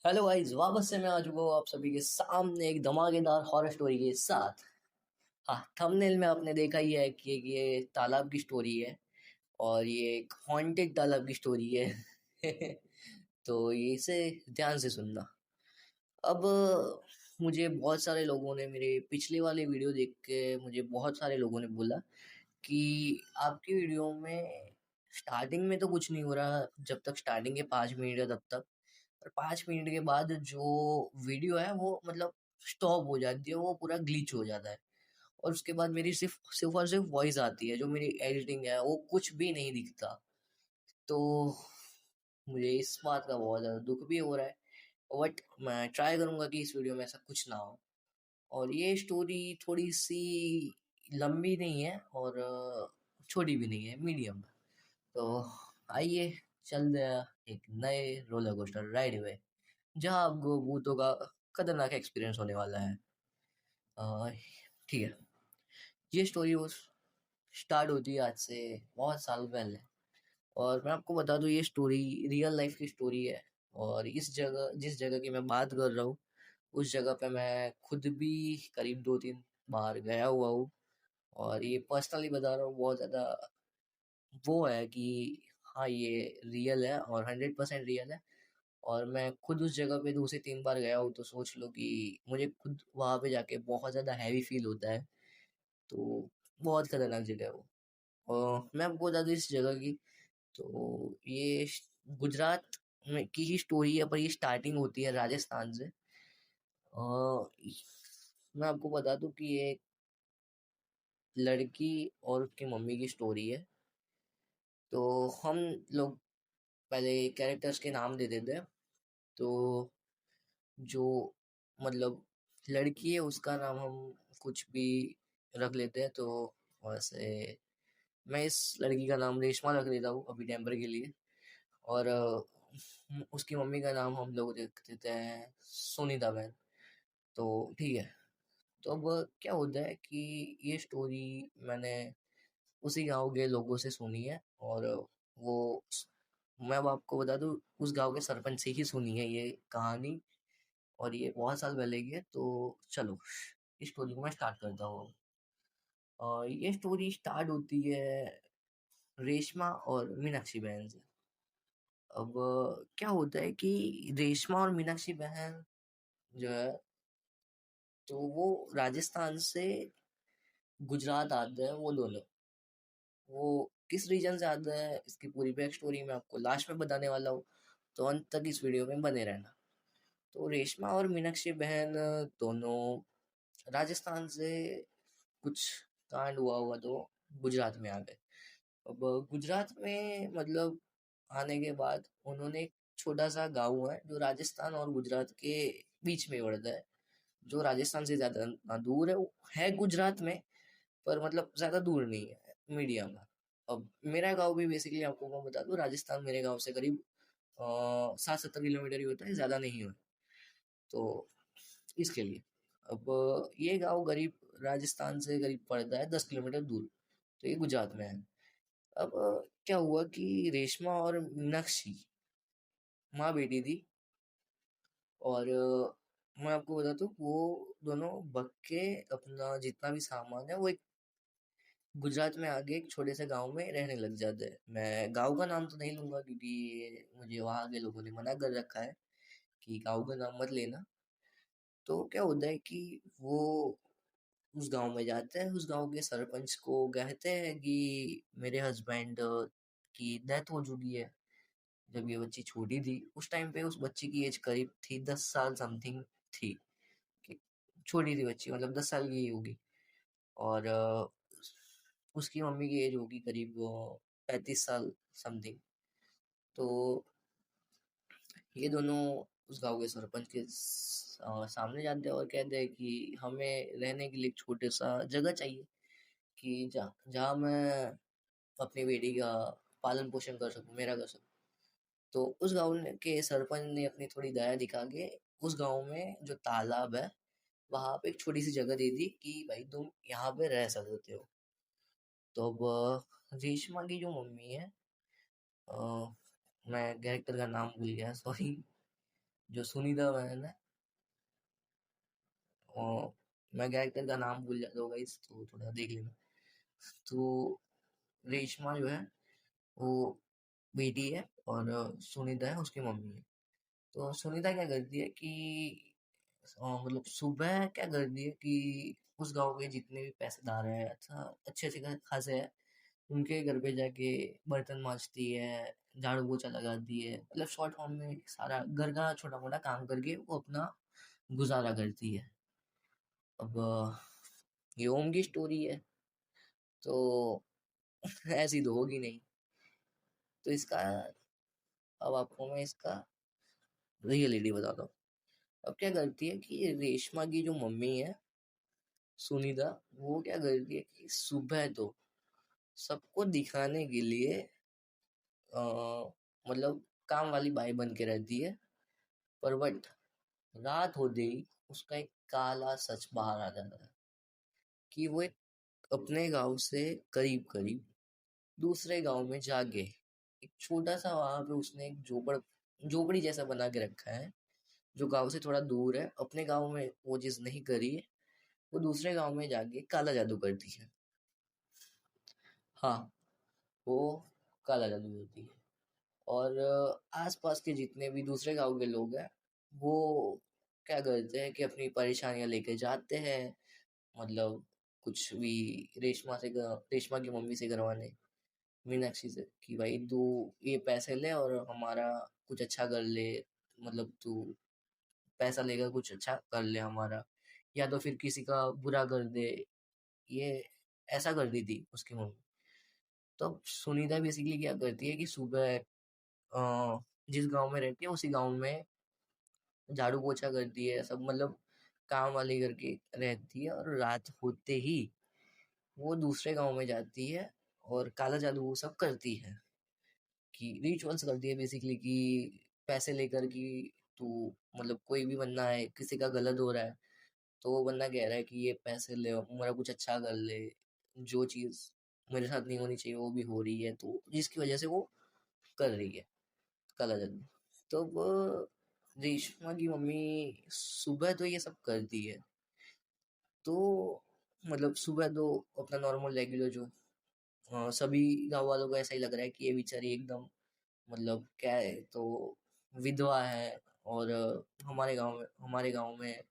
Hello guys, वापस से मैं आ चुका हूँ आप सभी के सामने एक धमाकेदार हॉरर स्टोरी के साथ। हाँ, थंबनेल में आपने देखा ही है कि ये तालाब की स्टोरी है और ये एक हॉन्टेड तालाब की स्टोरी है। तो ये इसे ध्यान से सुनना। अब मुझे बहुत सारे लोगों ने मेरे पिछले वाले वीडियो देख के मुझे बहुत सारे लोगों ने बोला कि आपकी वीडियो में स्टार्टिंग में तो कुछ नहीं हो रहा, जब तक स्टार्टिंग के 5 मिनट है तब तक, और 5 मिनट के बाद जो वीडियो है वो मतलब स्टॉप हो जाती है, वो पूरा ग्लिच हो जाता है। और उसके बाद मेरी सिर्फ सिर्फ और सिर्फ वॉइस आती है, जो मेरी एडिटिंग है वो कुछ भी नहीं दिखता। तो मुझे इस बात का बहुत ज़्यादा दुख भी हो रहा है, बट मैं ट्राई करूंगा कि इस वीडियो में ऐसा कुछ ना हो। और ये स्टोरी थोड़ी सी लंबी नहीं है और छोटी भी नहीं है, मीडियम। तो आइए चलते हैं एक नए रोलर कोस्टर राइड में, जहाँ आपको भूतों का खतरनाक एक्सपीरियंस होने वाला है। अ, ठीक है। ये स्टोरी वो स्टार्ट होती है आज से बहुत साल पहले। और मैं आपको बता दूं, ये स्टोरी रियल लाइफ की स्टोरी है। और इस जगह, जिस जगह की मैं बात कर रहा हूँ, उस जगह पे मैं खुद भी करीब 2-3 बार गया हुआ हूँ। और ये पर्सनली बता रहा हूँ, बहुत ज़्यादा वो है कि हाँ, ये रियल है और 100% रियल है। और मैं खुद उस जगह पे 2 से 3 बार गया हूँ, तो सोच लो कि मुझे खुद वहाँ पे जाके बहुत ज़्यादा हैवी फील होता है। तो बहुत खतरनाक जगह है वो। और मैं आपको बता दूँ इस जगह की, तो ये गुजरात में की ही स्टोरी है, पर ये स्टार्टिंग होती है राजस्थान से। मैं आपको बता दूँ कि ये एक लड़की और उसकी मम्मी की स्टोरी है। तो हम लोग पहले कैरेक्टर्स के नाम दे देते हैं। तो जो मतलब लड़की है उसका नाम हम कुछ भी रख लेते हैं। तो वैसे मैं इस लड़की का नाम रेशमा रख लेता हूँ अभी टेम्पर के लिए। और उसकी मम्मी का नाम हम लोग रख देते हैं सुनीता बहन। तो ठीक है। तो अब क्या होता है कि ये स्टोरी मैंने उसी गांव के लोगों से सुनी है। और वो मैं अब आपको बता दूं, उस गांव के सरपंच से ही सुनी है ये कहानी। और ये बहुत साल पहले की है। तो चलो इस स्टोरी को मैं स्टार्ट करता हूँ। ये स्टोरी स्टार्ट होती है रेशमा और मीनाक्षी बहन से। अब क्या होता है कि रेशमा और मीनाक्षी बहन जो है, तो वो राजस्थान से गुजरात आते हैं वो दोनों। वो किस रीजन से आते हैं, इसकी पूरी बैक स्टोरी मैं आपको लास्ट में बताने वाला हूँ। तो अंत तक इस वीडियो में बने रहना। तो रेशमा और मीनाक्षी बहन दोनों राजस्थान से कुछ कांड हुआ हुआ तो गुजरात में आ गए। अब गुजरात में मतलब आने के बाद उन्होंने एक छोटा सा गांव है जो राजस्थान और गुजरात के बीच में पड़ता है, जो राजस्थान से ज्यादा ना दूर है। वो है गुजरात में, पर मतलब ज्यादा दूर नहीं है, मीडियम है। अब मेरा गांव भी बेसिकली आपको मैं बता दूं, राजस्थान मेरे गांव से करीब 60-70 किलोमीटर ही होता है, ज्यादा नहीं होता। तो इसके लिए अब ये गांव करीब राजस्थान से करीब पड़ता है 10 किलोमीटर दूर। तो ये गुजरात में है। अब क्या हुआ कि रेशमा और मीनाक्षी माँ बेटी थी। और मैं आपको बताता हूँ, वो दोनों भग के अपना जितना भी सामान है वो एक गुजरात में आगे एक छोटे से गांव में रहने लग जाते हैं। मैं गांव का नाम तो नहीं लूंगा क्योंकि मुझे वहां के लोगों ने मना कर रखा है कि गांव का नाम मत लेना। तो क्या होता है कि वो उस गांव में जाते हैं, उस गांव के सरपंच को कहते हैं कि मेरे हस्बैंड की डेथ हो चुकी है। जब ये बच्ची छोटी थी उस टाइम पे उस बच्ची की एज करीब थी 10 साल समथिंग थी। कि छोटी थी बच्ची, मतलब 10 साल की ही होगी। और उसकी मम्मी की एज होगी करीब 35 साल समथिंग। तो ये दोनों उस गांव के सरपंच के सामने जाते हैं और कहते हैं कि हमें रहने के लिए एक छोटे सा जगह चाहिए, कि जहाँ जहाँ मैं अपनी बेटी का पालन पोषण कर सकूं, मेरा कर सकूं। तो उस गांव के सरपंच ने अपनी थोड़ी दया दिखा के उस गांव में जो तालाब है वहां पे एक छोटी सी जगह दे दी कि भाई तुम यहाँ पे रह सकते हो। तो अब रेशमा की जो मम्मी है, अ, मैं कैरेक्टर का नाम भूल गया, सॉरी। जो सुनीता मैनन है, और मैं कैरेक्टर का नाम भूल जाता होगा इस, तो थोड़ा देख लेना। तो रेशमा जो है वो बेटी है, और सुनीता है उसकी मम्मी है। तो सुनीता क्या करती है कि मतलब सुबह क्या करती है कि उस गांव के जितने भी पैसेदार हैं, अच्छा अच्छे अच्छे खासे हैं, उनके घर पे जाके बर्तन मांजती है, झाड़ू पोछा लगाती है, मतलब शॉर्ट फॉर्म में सारा घर का छोटा मोटा काम करके वो अपना गुजारा करती है। अब ये ओम की स्टोरी है, तो ऐसी तो होगी नहीं। तो इसका, अब आपको मैं इसका रियलिटी बताता हूँ। अब क्या करती है कि रेशमा की जो मम्मी है सुनीता, वो क्या करती है कि सुबह तो सबको दिखाने के लिए अ, मतलब काम वाली बाई बन के रहती है, पर बट रात होते ही उसका एक काला सच बाहर आ जाता है कि वो एक अपने गांव से करीब करीब दूसरे गांव में जाके एक छोटा सा, वहां पे उसने एक झोपड़ी जैसा बना के रखा है, जो गांव से थोड़ा दूर है। अपने गांव में वो चीज नहीं करी है, वो दूसरे गांव में जाके काला जादू करती है। हाँ, वो काला जादू करती है। और आसपास के जितने भी दूसरे गांव के लोग हैं, वो क्या करते हैं कि अपनी परेशानियां लेके जाते हैं, मतलब कुछ भी रेशमा की मम्मी से करवाने, मीनाक्षी से, कि भाई तू ये पैसे ले और हमारा कुछ अच्छा कर ले, मतलब तू पैसा लेकर कुछ अच्छा कर ले हमारा, या तो फिर किसी का बुरा कर दे। ये ऐसा कर दी थी उसकी मम्मी। तो अब सुनीता बेसिकली क्या करती है कि सुबह जिस गांव में रहती है उसी गांव में झाड़ू पोछा करती है, सब मतलब काम वाली करके रहती है, और रात होते ही वो दूसरे गांव में जाती है और काला जादू वो सब करती है, कि रिचुअल्स करती है बेसिकली, कि पैसे लेकर कि तू, मतलब कोई भी बंदा है किसी का गलत हो रहा है, तो वो बंदा कह रहा है कि ये पैसे ले और मेरा कुछ अच्छा कर ले, जो चीज मेरे साथ नहीं होनी चाहिए वो भी हो रही है, तो जिसकी वजह से वो कर रही है काला जादू। तो वो रेशमा की मम्मी सुबह तो ये सब करती है, तो मतलब सुबह तो अपना नॉर्मल रेगुलर जो सभी गाँव वालों को ऐसा ही लग रहा है कि ये बेचारी एकदम, मतलब क्या है, तो विधवा है, और हमारे गांव में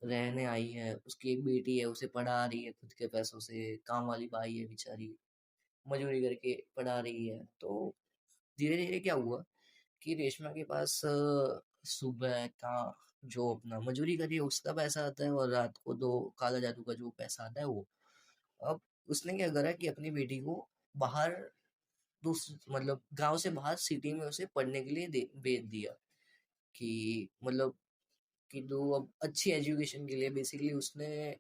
रहने आई है, उसकी एक बेटी है, उसे पढ़ा रही है खुद के पैसों से, काम वाली बाई है बेचारी, मजदूरी करके पढ़ा रही है। तो धीरे धीरे क्या हुआ कि रेशमा के पास सुबह का जो अपना मजदूरी करी है उसका पैसा आता है, और रात को तो काला जादू का जो पैसा आता है वो। अब उसने क्या करा कि अपनी बेटी को बाहर, मतलब गांव से बाहर सिटी में उसे पढ़ने के लिए भेज दिया, कि मतलब कि तो अब अच्छी एजुकेशन के लिए बेसिकली उसने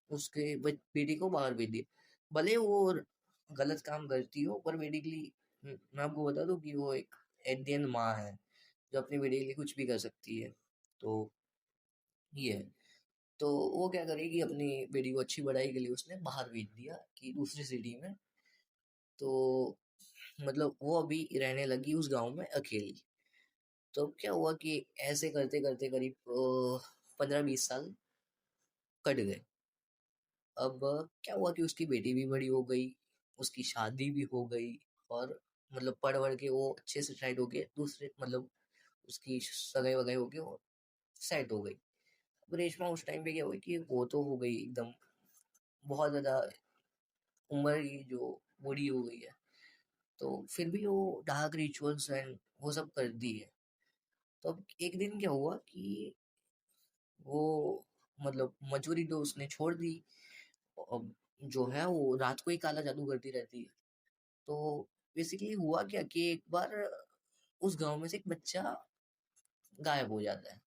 उसके बेटी को बाहर भेज दिया। भले वो गलत काम करती हो, पर बेसिकली मैं आपको बता दूं कि वो एक एट द एंड माँ है, जो अपनी बेटी के लिए कुछ भी कर सकती है। तो ये है। तो वो क्या करेगी, अपनी बेटी को अच्छी पढ़ाई के लिए उसने बाहर भेज दिया कि दूसरी सिटी में। तो मतलब वो अभी रहने लगी उस गांव में अकेली। तो अब क्या हुआ कि ऐसे करते करते करीब 15-20 साल कट गए। अब क्या हुआ कि उसकी बेटी भी बड़ी हो गई, उसकी शादी भी हो गई, और मतलब पढ़ वढ़ के वो अच्छे से सेट हो गए, दूसरे मतलब उसकी सगाई वगाई हो गई, वो सेट हो गई। अब रेशमा उस टाइम पे क्या हुई कि वो तो हो गई एकदम, बहुत ज्यादा उम्र की जो बूढ़ी हो गई है, तो फिर भी वो डार्क रिचुअल्स एंड वो सब करती है। तो अब एक दिन क्या हुआ कि वो, मतलब मजूरी तो उसने छोड़ दी, अब जो है वो रात को ही काला जादू करती रहती है। तो बेसिकली हुआ क्या कि एक बार उस गांव में से एक बच्चा गायब हो जाता है।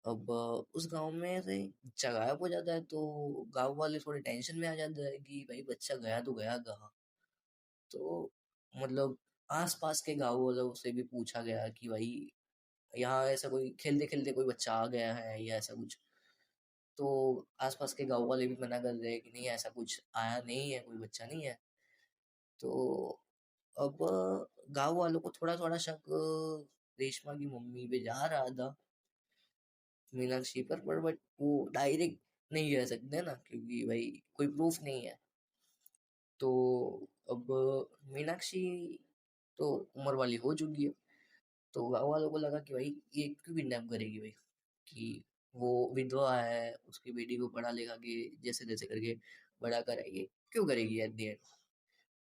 अब उस गांव में से बच्चा गायब हो जाता है, तो गांव वाले थोड़े टेंशन में आ जाते हैं कि भाई बच्चा गया तो गया कहाँ। तो मतलब आसपास के गांव वालों से भी पूछा गया कि भाई यहाँ ऐसा कोई खेलते खेलते कोई बच्चा आ गया है या ऐसा कुछ। तो आसपास के गांव वाले भी मना कर रहे हैं कि नहीं, ऐसा कुछ आया नहीं है, कोई बच्चा नहीं है। तो अब गांव वालों को थोड़ा थोड़ा शक रेशमा की मम्मी पे जा रहा था, मीनाक्षी पर बट वो डायरेक्ट नहीं कह सकते ना, क्योंकि भाई कोई प्रूफ नहीं है। तो अब मीनाक्षी तो उम्र वाली हो चुकी है, तो गाँव वालों को लगा कि भाई ये क्यों किडनैप करेगी भाई, कि वो विधवा है, उसकी बेटी को पढ़ा लिखा के जैसे तैसे करके बड़ा कराएगी, क्यों करेगी एट द एंड।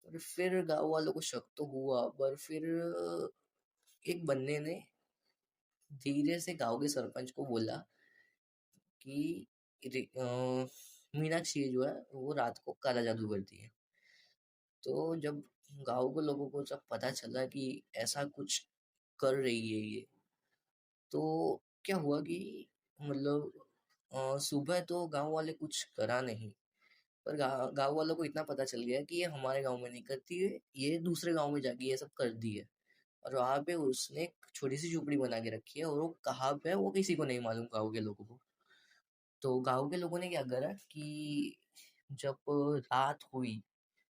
और फिर गाँव वालों को शक तो हुआ, पर फिर एक बंदे ने धीरे से गाँव के सरपंच को बोला कि मीनाक्षी जो है वो रात को काला जादू करती है। तो जब गाँव के लोगों को जब पता चला कि ऐसा कुछ कर रही है ये, तो क्या हुआ कि मतलब सुबह तो गांव वाले कुछ करा नहीं, पर गांव वालों को इतना पता चल गया कि ये हमारे गांव में नहीं करती है, ये दूसरे गांव में जाके ये सब कर दी है। और वहां पे उसने एक छोटी सी झोपड़ी बना के रखी है, और वो कहाँ पे है वो किसी को नहीं मालूम, गाँव के लोगों को। तो गाँव के लोगों ने क्या करा कि जब रात हुई,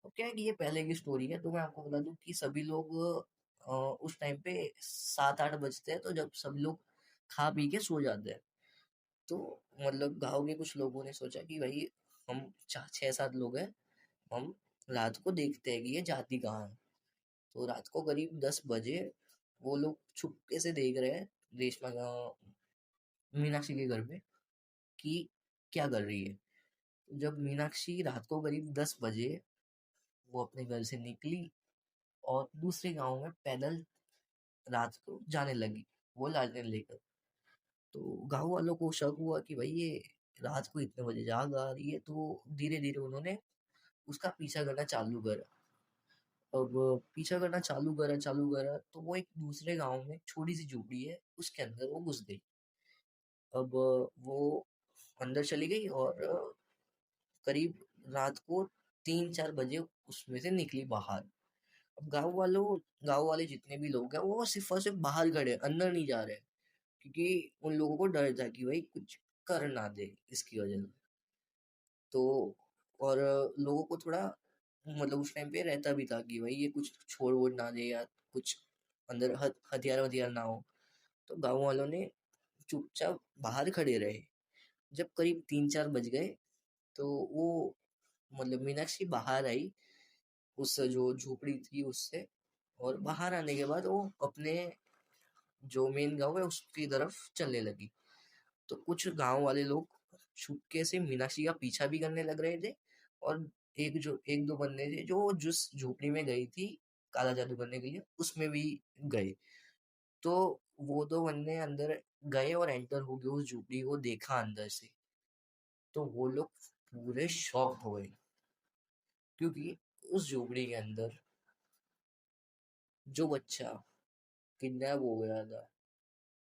तो क्या है कि ये पहले की स्टोरी है, तो मैं आपको बता दूं कि सभी लोग उस टाइम पे 7-8 बजते हैं, तो जब सब लोग खा पी के सो जाते हैं, तो मतलब गांव के कुछ लोगों ने सोचा कि भाई हम 6-7 लोग हैं, हम रात को देखते हैं कि ये जाती कहाँ है। तो रात को करीब 10 बजे वो लोग छुपके से देख रहे हैं रेशमा का, मीनाक्षी के घर में, कि क्या कर रही है। जब मीनाक्षी रात को करीब 10 बजे वो अपने घर से निकली और दूसरे गांव में पैदल रात को जाने लगी, वो लालटेन लेकर, तो गांव वालों को शक हुआ कि भाई ये रात को इतने बजे जाग आ रही है, तो धीरे धीरे उन्होंने उसका पीछा करना चालू करा। अब पीछा करना चालू करा तो वो एक दूसरे गांव में छोटी सी झोपड़ी है, उसके अंदर वो घुस गई। अब वो अंदर चली गई और करीब रात को 3-4 बजे उसमें से निकली बाहर। अब गांव वाले जितने भी लोग हैं वो सिर्फ और सिर्फ बाहर खड़े हैं, अंदर नहीं जा रहे हैं, क्योंकि उन लोगों को डर था कि भाई कुछ कर ना दे इसकी वजह से। तो और लोगों को थोड़ा मतलब उस टाइम पे रहता भी था कि भाई ये कुछ छोड़ वोड़ ना दे, या कुछ अंदर हथियार वथियार ना हो। तो गांव वालों ने चुपचाप बाहर खड़े रहे। जब करीब 3-4 बज गए, तो वो मतलब मीनाक्षी बाहर आई उस जो झोपड़ी थी उससे, और बाहर आने के बाद वो अपने जो मेन गांव है उसकी तरफ चलने लगी। तो कुछ गांव वाले लोग छुपके से मीनाक्षी का पीछा भी करने लग रहे थे, और एक दो बंदे थे जो जिस झोपड़ी में गई थी काला जादू करने के लिए उसमें भी गए। तो वो दो बंदे अंदर गए और एंटर हो गए उस झोपड़ी को देखा अंदर से, तो वो लोग पूरे शॉक हो गए, क्योंकि उस झोपड़ी के अंदर जो बच्चा किडनैप हो गया था,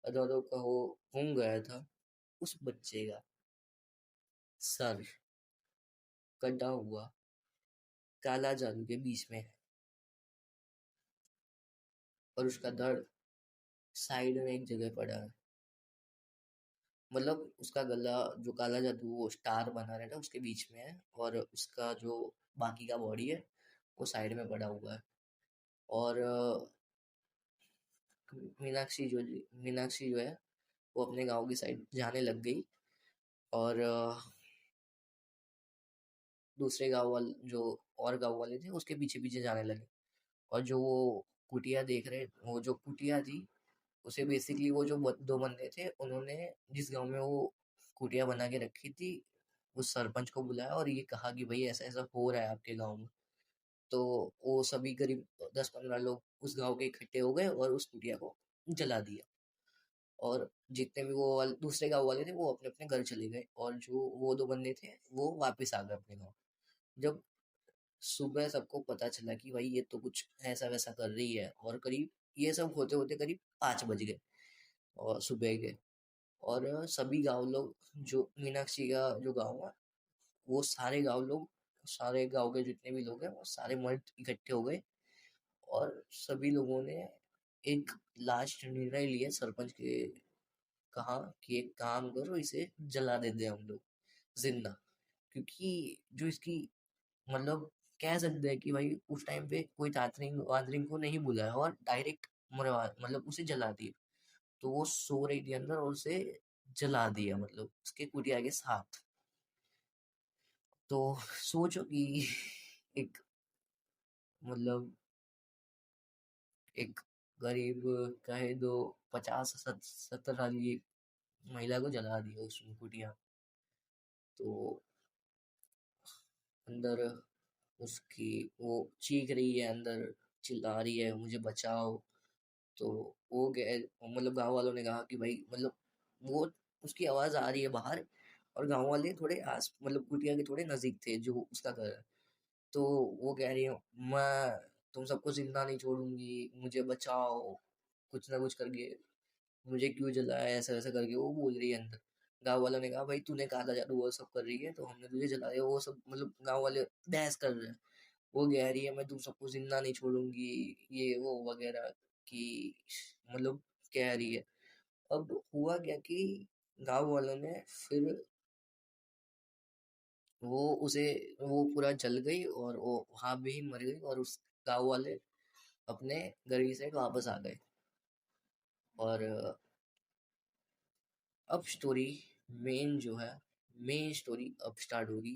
अथवा तो कहो गुम गया था, उस बच्चे का सर कटा हुआ काला जादू के बीच में है, और उसका धड़ साइड में एक जगह पड़ा है। मतलब उसका गला जो काला जादू वो स्टार बना रहता है उसके बीच में है, और उसका जो बाकी का बॉडी है वो साइड में पड़ा हुआ है। और मीनाक्षी जो है वो अपने गांव की साइड जाने लग गई, और दूसरे गांव वाले जो और गांव वाले थे उसके पीछे पीछे जाने लगे। और जो वो कुटिया देख रहे, वो जो कुटिया थी उसे बेसिकली वो जो दो बंदे थे उन्होंने जिस गांव में वो कुटिया बना के रखी थी उस सरपंच को बुलाया और ये कहा कि भाई ऐसा ऐसा हो रहा है आपके गांव में। तो वो सभी करीब 10-15 लोग उस गांव के इकट्ठे हो गए और उस कुटिया को जला दिया। और जितने भी दूसरे गांव वाले थे वो अपने अपने घर चले गए, और जो वो दो बंदे थे वो वापस आ गए अपने गाँव। जब सुबह सबको पता चला कि भाई ये तो कुछ ऐसा वैसा कर रही है, और करीब ये सब होते होते करीब 5 बज गए और सुबह के। और सभी गांव लोग, जो मीनाक्षी का जो गांव है वो सारे गांव लोग, सारे गांव के जितने भी लोग हैं वो सारे मर्द इकट्ठे हो गए, और सभी लोगों ने एक लास्ट निर्णय लिया सरपंच के, कहा कि एक काम करो इसे जला देते हैं हम लोग जिंदा, क्योंकि जो इसकी मतलब कह सकते हैं कि भाई उस टाइम पे कोई तांत्रिक वांत्रिक को नहीं बुलाया और डायरेक्ट मरवा मतलब उसे जला दिया। तो वो सो रही थी अंदर और उसे जला दिया मतलब उसके कुटिया के साथ। तो सोचो कि एक मतलब एक गरीब कहे दो 50-70 साल की महिला को जला दिया उसने कुटिया। तो अंदर उसकी वो चीख रही है, अंदर चिल्ला रही है मुझे बचाओ। तो वो गए मतलब गांव वालों ने कहा कि भाई मतलब वो उसकी आवाज आ रही है बाहर, और गांव वाले थोड़े आस मतलब कुटिया के थोड़े नजदीक थे जो उसका घर है। तो वो कह रही है मैं तुम सबको जिंदा नहीं छोड़ूंगी, मुझे बचाओ, कुछ ना कुछ करके, मुझे क्यों जलाया, ऐसा ऐसा करके वो बोल रही है अंदर। गांव वालों ने कहा भाई तूने काला जादू वो सब कर रही है तो हमने तुझे जलाया, वो सब मतलब गांव वाले बहस कर रहे हैं। वो कह रही है मैं तुम सबको जिंदा नहीं छोड़ूंगी, ये वो वगैरह की मतलब कह रही है। अब हुआ क्या कि गांव वालों ने फिर वो उसे वो पूरा जल गई और वो वहां भी मर गई, और उस गांव वाले अपने घर की साइड वापस आ गए। और अब स्टोरी मेन जो है, मेन स्टोरी अब स्टार्ट होगी।